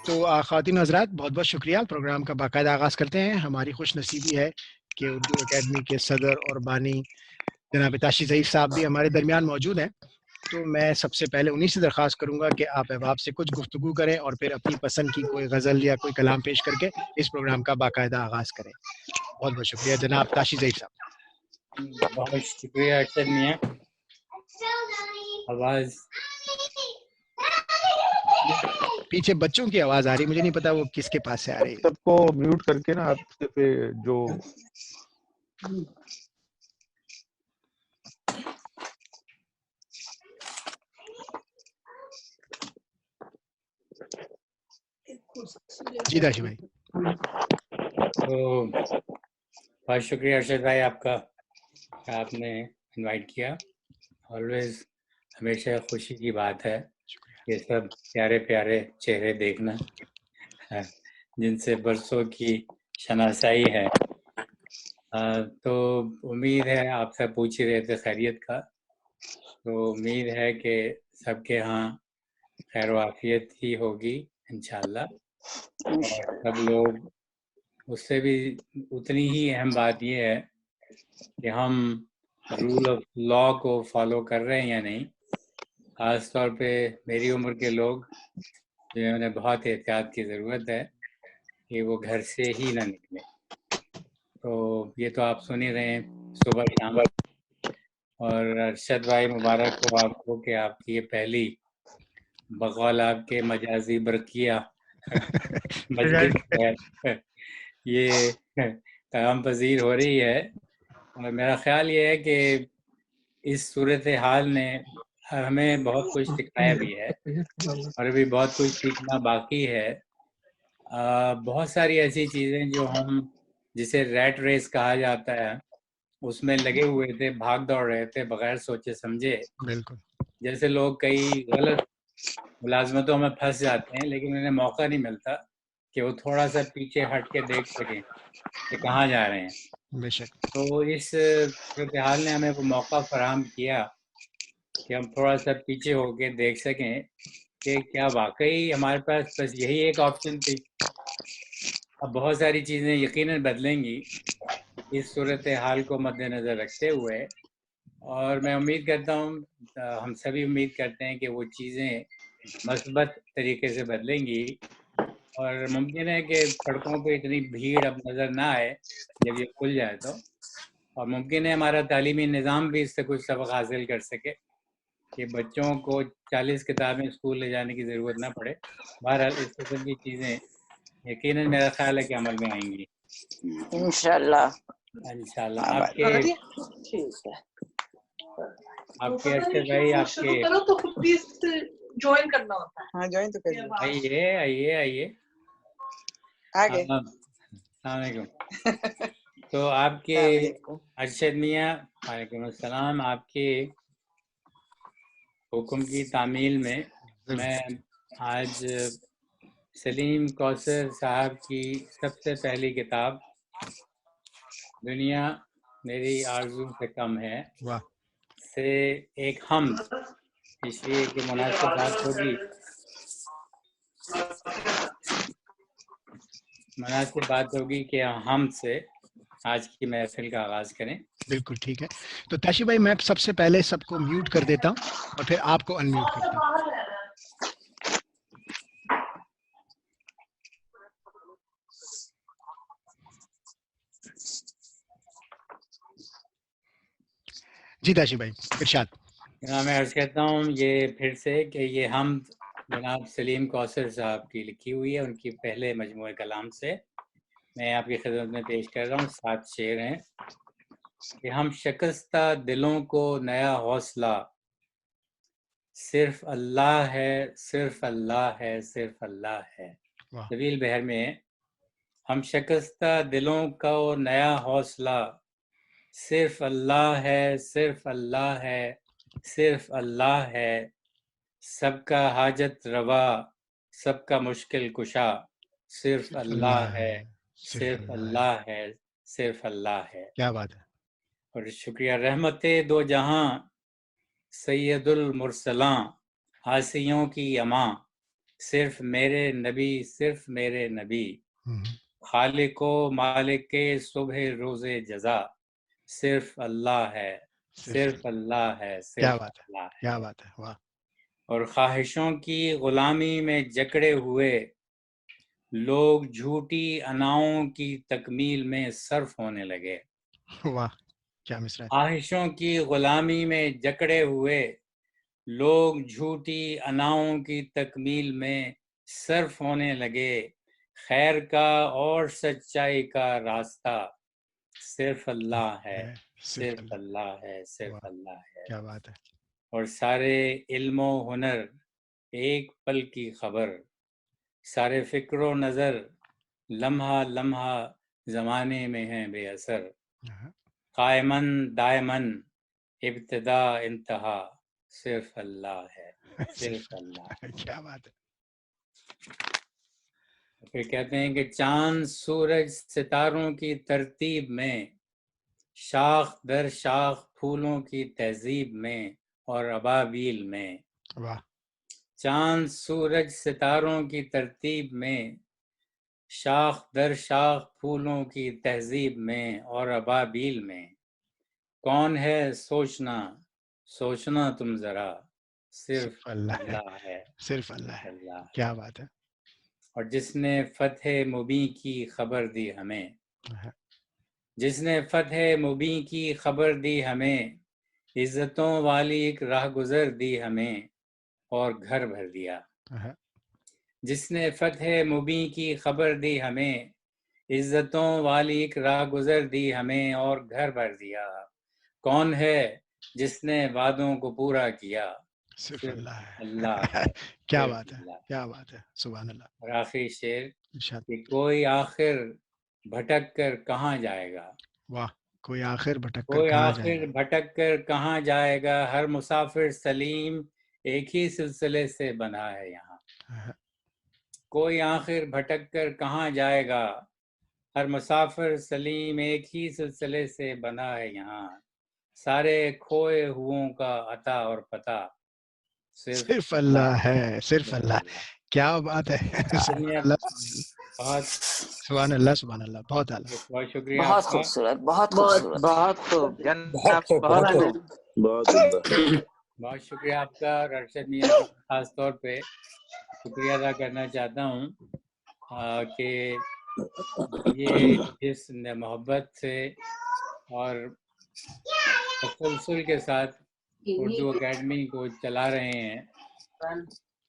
تو خواتین و حضرات بہت بہت شکریہ. پروگرام کا باقاعدہ آغاز کرتے ہیں. ہماری خوش نصیبی ہے کہ اردو اکیڈمی کے صدر اور بانی جناب تاشی ضعیف صاحب بھی ہمارے درمیان موجود ہیں. تو میں سب سے پہلے انہی سے درخواست کروں گا کہ آپ احباب سے کچھ گفتگو کریں اور پھر اپنی پسند کی کوئی غزل یا کوئی کلام پیش کر کے اس پروگرام کا باقاعدہ آغاز کریں. بہت بہت شکریہ جناب تاشی ضعیف صاحب. بہت شکریہ ارشد میاں. آواز پیچھے بچوں کی آواز آ رہی, مجھے نہیں پتا وہ کس کے پاس سے آ رہی ہے. سب کو میوٹ کر کے نا آپ پہ جو جی تاشی بھائی. تو بہت شکریہ ارشد بھائی آپ کا کہ آپ نے انوائٹ کیا. آلویز ہمیشہ خوشی کی بات ہے یہ سب پیارے پیارے چہرے دیکھنا جن سے برسوں کی شناسائی ہے. تو امید ہے آپ سے پوچھ ہی رہے تھے خیریت کا, تو امید ہے کہ سب کے ہاں خیر و عافیت ہی ہوگی انشاءاللہ. اور سب لوگ, اس سے بھی اتنی ہی اہم بات یہ ہے کہ ہم رول آف لا کو فالو کر رہے ہیں یا نہیں. خاص طور پہ میری عمر کے لوگ جنہوں نے بہت احتیاط کی ضرورت ہے کہ وہ گھر سے ہی نہ نکلیں. تو یہ تو آپ سن ہی رہے ہیں صبح شام. اور ارشد بھائی مبارک ہو آپ کو کہ آپ کی یہ پہلی بقول آپ کے مجازی برقیہ مجلس ہے یہ قیام پذیر ہو رہی ہے. اور میرا خیال یہ ہے کہ اس صورتحال نے ہمیں بہت کچھ سکھایا بھی ہے اور ابھی بہت کچھ سیکھنا باقی ہے. بہت ساری ایسی چیزیں جو ہم جسے ریٹ ریس کہا جاتا ہے اس میں لگے ہوئے تھے, بھاگ دوڑ رہے تھے بغیر سوچے سمجھے. بالکل. جیسے لوگ کئی غلط ملازمتوں میں پھنس جاتے ہیں لیکن انہیں موقع نہیں ملتا کہ وہ تھوڑا سا پیچھے ہٹ کے دیکھ سکیں کہ کہاں جا رہے ہیں. بے شک. تو اس صورتحال نے ہمیں وہ موقع فراہم کیا کہ ہم تھوڑا سا پیچھے ہو کے دیکھ سکیں کہ کیا واقعی ہمارے پاس بس یہی ایک آپشن تھی. اب بہت ساری چیزیں یقیناً بدلیں گی اس صورتحال کو مد نظر رکھتے ہوئے, اور میں امید کرتا ہوں, ہم سبھی امید کرتے ہیں کہ وہ چیزیں مثبت طریقے سے بدلیں گی. اور ممکن ہے کہ سڑکوں پہ اتنی بھیڑ اب نظر نہ آئے جب یہ کھل جائے تو, اور ممکن ہے ہمارا تعلیمی نظام بھی اس سے کچھ سبق حاصل کر سکے کہ بچوں کو 40 کتابیں اسکول لے جانے کی ضرورت نہ پڑے. بہرحال اس قسم کی چیزیں یقیناً میرا خیال ہے کہ عمل میں آئیں گی انشاءاللہ. انشاءاللہ. آپ کے ارشد بھائی آپ کے تو خود پلیز جوائن کرنا ہوتا ہے. ہاں جوائن تو کریے. آئیے آگے. السلام علیکم. تو آپ کے ارشد میاں, وعلیکم السلام, آپ کے حکم کی تعمیل میں میں آج سلیم کوثر صاحب کی سب سے پہلی کتاب دنیا میری آرزو سے کم ہے سے ایک حمد, اس لیے کہ مناسب بات ہوگی کہ ہم سے آج کی محفل کا آغاز کریں. بالکل ٹھیک ہے. تو تاشی بھائی میں سب سے پہلے سب کو میوٹ کر دیتا ہوں اور پھر آپ کو انمیوٹ کرتا ہوں. جی تاشی بھائی ارشاد. میں عرض کرتا ہوں یہ پھر سے کہ یہ حمد جناب سلیم کوثر صاحب کی لکھی ہوئی ہے, ان کی پہلے مجموعہ کلام سے میں آپ کی خدمت میں پیش کر رہا ہوں. 7 شعر ہیں کہ ہم شکستہ دلوں کو نیا حوصلہ صرف اللہ ہے, صرف اللہ ہے, صرف اللہ ہے. طویل بحر میں ہم شکستہ دلوں کو نیا حوصلہ صرف اللہ ہے, صرف اللہ ہے, صرف اللہ ہے. سب کا حاجت روا, سب کا مشکل کشا صرف اللہ ہے, صرف اللہ ہے, صرف اللہ ہے. کیا بات ہے. اور شکریہ. رحمت دو جہاں سید المرسلاں آسیوں کی اماں صرف میرے نبی، صرف میرے نبی، ہم، خالق و مالک صبح روز جزا، صرف اللہ ہے، صرف اللہ ہے، کیا صرف بات ہے، اللہ ہے۔ کیا بات ہے، واہ اور خواہشوں کی غلامی میں جکڑے ہوئے لوگ جھوٹی اناؤں کی تکمیل میں صرف ہونے لگے۔ واہ، کیا مصرع ہے، خواہشوں کی غلامی میں جکڑے ہوئے لوگ جھوٹی اناؤں کی تکمیل میں صرف ہونے لگے۔ خیر کا اور سچائی کا راستہ صرف اللہ ہے، صرف صرف اللہ، اللہ ہے، صرف واہ اللہ ہے۔ کیا بات ہے، اور سارے علم و ہنر ایک پل کی خبر، سارے فکر و نظر لمحہ لمحہ زمانے میں ہیں بے اثر۔ قائمن دائمن ابتدا انتہا صرف اللہ ہے، صرف اللہ ہے۔ کیا بات ہے، پھر کہتے ہیں کہ چاند سورج ستاروں کی ترتیب میں، شاخ در شاخ پھولوں کی تہذیب میں اور ابابیل میں۔ واہ چاند سورج ستاروں کی ترتیب میں، شاخ در شاخ پھولوں کی تہذیب میں اور ابابیل میں۔ کون ہے سوچنا، سوچنا تم ذرا، صرف صرف اللہ ہے، اللہ ہے، صرف اللہ صرف ہے، اللہ ہے۔ کیا بات ہے، اور جس نے فتح مبین کی خبر دی ہمیں، جس نے فتح مبین کی خبر دی ہمیں، عزتوں والی ایک راہ گزر دی ہمیں اور گھر بھر دیا۔ جس نے فتح مبین کی خبر دی ہمیں، عزتوں والی ایک راہ گزر دی ہمیں اور گھر بھر دیا۔ کون ہے جس نے وعدوں کو پورا کیا، صرف صرف اللہ ہے، اللہ ہے، کیا صرف بات ہے، اللہ۔ کیا بات ہے، سبحان اللہ، اور آخری شعر ارشاد، کہ کوئی آخر بھٹک کر کہاں جائے گا، واہ کوئی آخر بھٹک کر کوئی کہاں جائے آخر بھٹک کر کہاں جائے گا، ہر مسافر سلیم ایک ہی سلسلے سے بنا ہے یہاں۔ گا، کوئی آخر بھٹک کر کہاں جائے گا، ہر مسافر سلیم ایک ہی سلسلے سے بنا ہے یہاں۔ سارے کھوئے ہوں کا عطا اور پتہ صرف اللہ ہے، صرف صرف اللہ، اللہ۔ کیا بات ہے، سبحان آدمی اللہ، بہت سبحان اللہ، سبحان اللہ، بہت اعلیٰ، بہت شکریہ بہت آپ کا، خوبصورت، بہت خوبصورت۔ بہت خوب جناب، بہت بہت خوب، خوب۔ بہت عمدہ۔ بہت شکریہ آپ کا۔ اور ارشد میاں کا خاص طور پہ شکریہ ادا کرنا چاہتا ہوں کہ یہ جس محبت سے اور تسلسل کے ساتھ اردو اکیڈمی کو چلا رہے ہیں،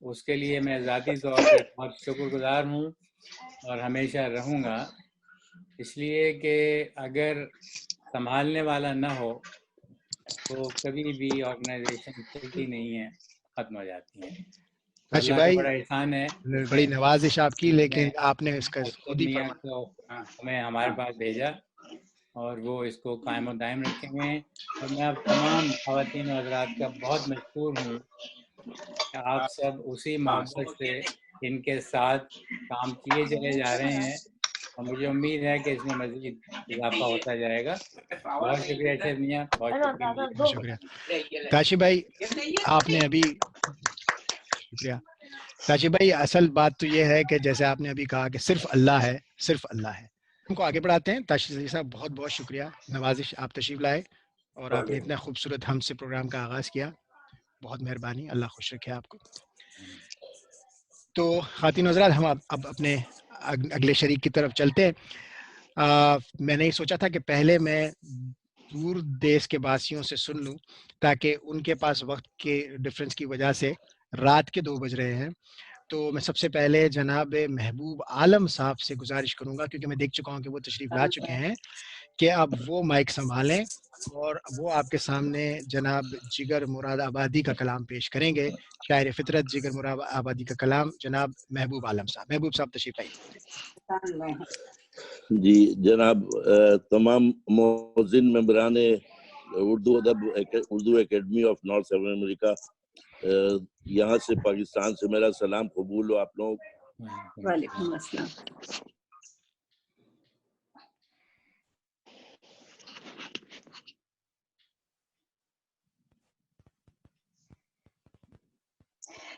اس کے لیے میں ذاتی طور پہ بہت شکر گزار ہوں اور ہمیشہ رہوں گا، اس لیے کہ اگر سنبھالنے والا نہ ہو تو کبھی بھی آرگنائزیشن چلتی نہیں ہے، ختم ہو جاتی ہیں۔ تو اچھا اللہ کا بھائی، بڑا احسان ہے بڑی نوازش آپ کی، لیکن میں آپ نے اس کا ارشد خود ہی میاں فرمایا، کو ہمیں ہمارے پاس بھیجا اور وہ اس کو قائم و دائم رکھیں گے۔ اور میں اب تمام خواتین و حضرات کا بہت مشکور ہوں کہ آپ سب اسی محبت سے ان کے ساتھ کام کیے چلے جا رہے ہیں، اور مجھے امید ہے کہ اس میں مزید اضافہ ہوتا جائے گا۔ بہت شکریہ ارشد میاں، بہت شکریہ۔ بہت شکریہ تاشی بھائی، آپ نے ابھی، شکریہ تاشی بھائی، اصل بات تو یہ ہے کہ جیسے آپ نے ابھی کہا کہ صرف اللہ ہے، صرف اللہ ہے، ہم کو آگے بڑھاتے ہیں۔ تاشی صاحب بہت بہت شکریہ، نوازش، آپ تشریف لائے اور آپ نے اتنا خوبصورت ہم سے پروگرام کا آغاز کیا، بہت مہربانی، اللہ خوش رکھے آپ کو۔ تو خواتین حضرات، ہم اب اپنے اگلے شریک کی طرف چلتے ہیں۔ میں نے سوچا تھا کہ پہلے میں دور دیش کے باسیوں سے سن لوں، تاکہ ان کے پاس وقت کے ڈفرینس کی وجہ سے رات کے 2 بج رہے ہیں، تو میں سب سے پہلے جناب محبوب عالم صاحب سے گزارش کروں گا، کیونکہ میں دیکھ چکا ہوں کہ وہ تشریف لا چکے ہیں، کہ اب وہ مائک سنبھالیں اور وہ آپ کے سامنے جناب جگر مراد آبادی کا کلام پیش کریں گے۔ شاعر فطرت جگر مراد آبادی کا کلام جناب محبوب عالم صاحب۔ محبوب صاحب تشریف لائیے۔ جی جناب، تمام موزن ممبران اردو ادب اردو اکیڈمی آف نارتھ سیون امریکہ، یہاں سے پاکستان سے میرا سلام قبول ہو آپ لوگوں کو۔ وعلیکم السلام۔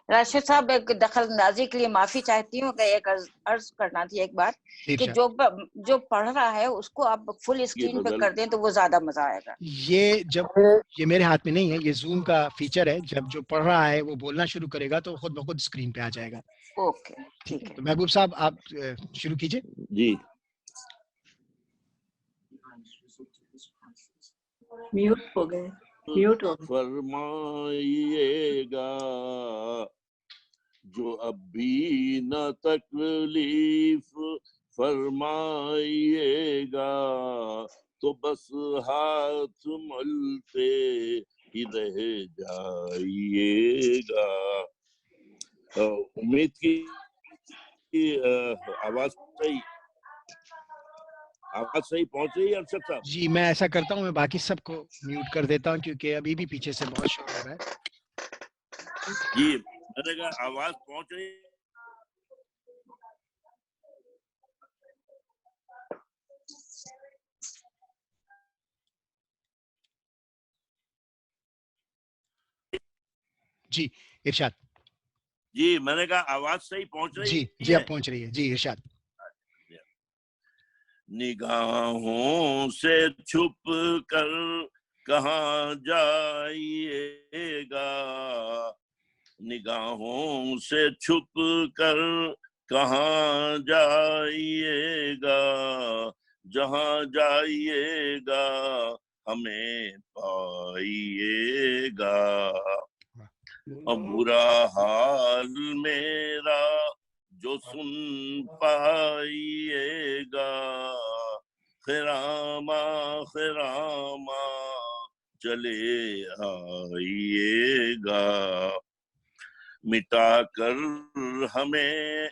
راشد صاحب ایک دخل اندازی کے لیے معافی چاہتی ہوں کہ ایک عرض کرنا تھی ایک بات کہ جو پڑھ رہا ہے اس کو آپ فل اسکرین پہ کر دیں تو وہ زیادہ مزہ آئے گا. یہ میرے ہاتھ میں نہیں ہے, یہ زوم کا فیچر ہے, جب جو پڑھ رہا ہے وہ بولنا شروع کرے گا تو خود بخود اسکرین پہ آ جائے گا. اوکے ٹھیک ہے. تو محبوب صاحب آپ شروع کیجئے. جی میوٹ ہو گئے, میوٹ ہو گئے. فرمائیے گا جو اب بھی نہ تکلیف فرمائیے گا تو بس ہاتھ ملتے ہی رہ جائیے گا. امید کی آواز صحیح پہنچ رہی ہے ارشد صاحب؟ جی میں ایسا کرتا ہوں, میں باقی سب کو میوٹ کر دیتا ہوں کیونکہ ابھی بھی پیچھے سے بہت شور ہو رہا ہے. جی میں نے کہا آواز پہنچ رہی ہے. جی ارشاد. جی میں نے کہا آواز صحیح پہنچ رہی ہے. جی اب پہنچ رہی ہے. جی ارشاد. نگاہوں سے چھپ کر کہاں جائیے گا, نگاہوں سے چھپ کر کہاں جائیے گا, جہاں جائیے گا ہمیں پائیے گا. برا حال میرا جو سن پائیے گا, خراما خراما چلے آئیے گا. مٹا کر ہمیں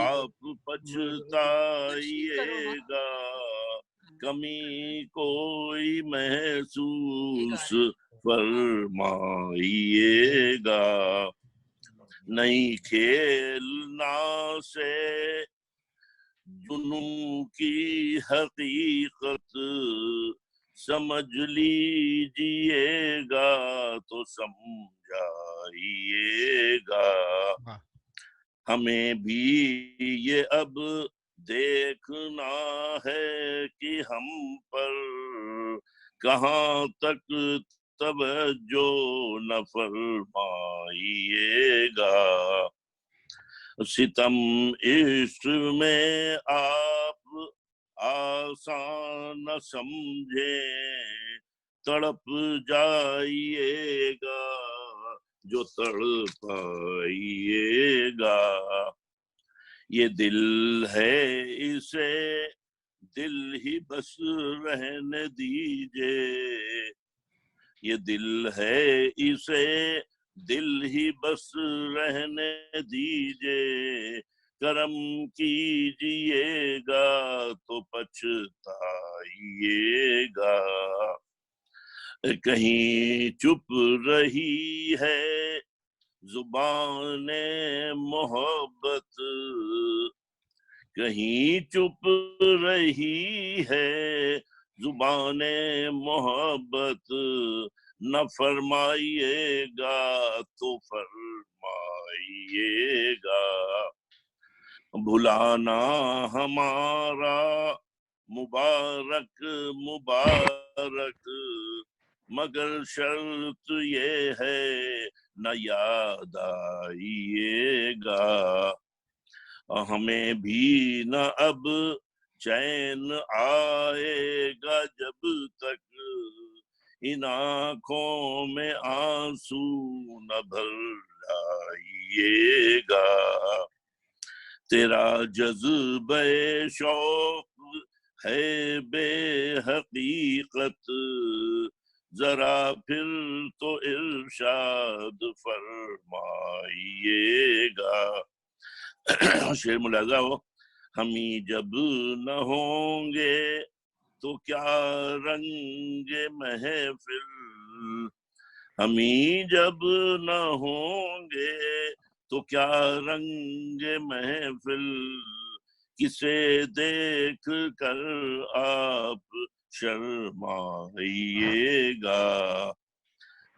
آپ پچھتائیے گا, کمی کوئی محسوس فرمائیے گا. نہیں کھیلنا سے جنوں کی حقیقت سمجھ لیجیے گا تو سمجھائیے گا. ہمیں بھی یہ اب دیکھنا ہے کہ ہم پر کہاں تک توجہ نہ فرمائیے گا. ستم عشق میں آپ آسان نہ سمجھیں, تڑپ جائیے گا جو تڑپائیے گا. یہ دل ہے اسے دل ہی بس رہنے دیجئے, یہ دل ہے اسے دل ہی بس رہنے دیجئے, کرم کیجئے گا تو پچھتائیے گا. کہیں چپ رہی ہے زبان محبت, کہیں چپ رہی ہے زبان محبت, نہ فرمائیے گا تو فرمائیے گا. بھلانا ہمارا مبارک مبارک, مگر شرط یہ ہے نہ یاد آئیے گا. ہمیں بھی نہ اب چین آئے گا جب تک ان آنکھوں میں آنسو نہ بھر لائیے گا. تیرا جذبہ شوق ہے بے حقیقت, ذرا پھر تو ارشاد فرمائیے گا. شعر ملاحظہ ہو. ہمیں جب نہ ہوں گے تو کیا رنگ محفل, ہمیں جب نہ ہوں گے تو کیا رنگ محفل, کسے دیکھ کر آپ شرمائیے گا.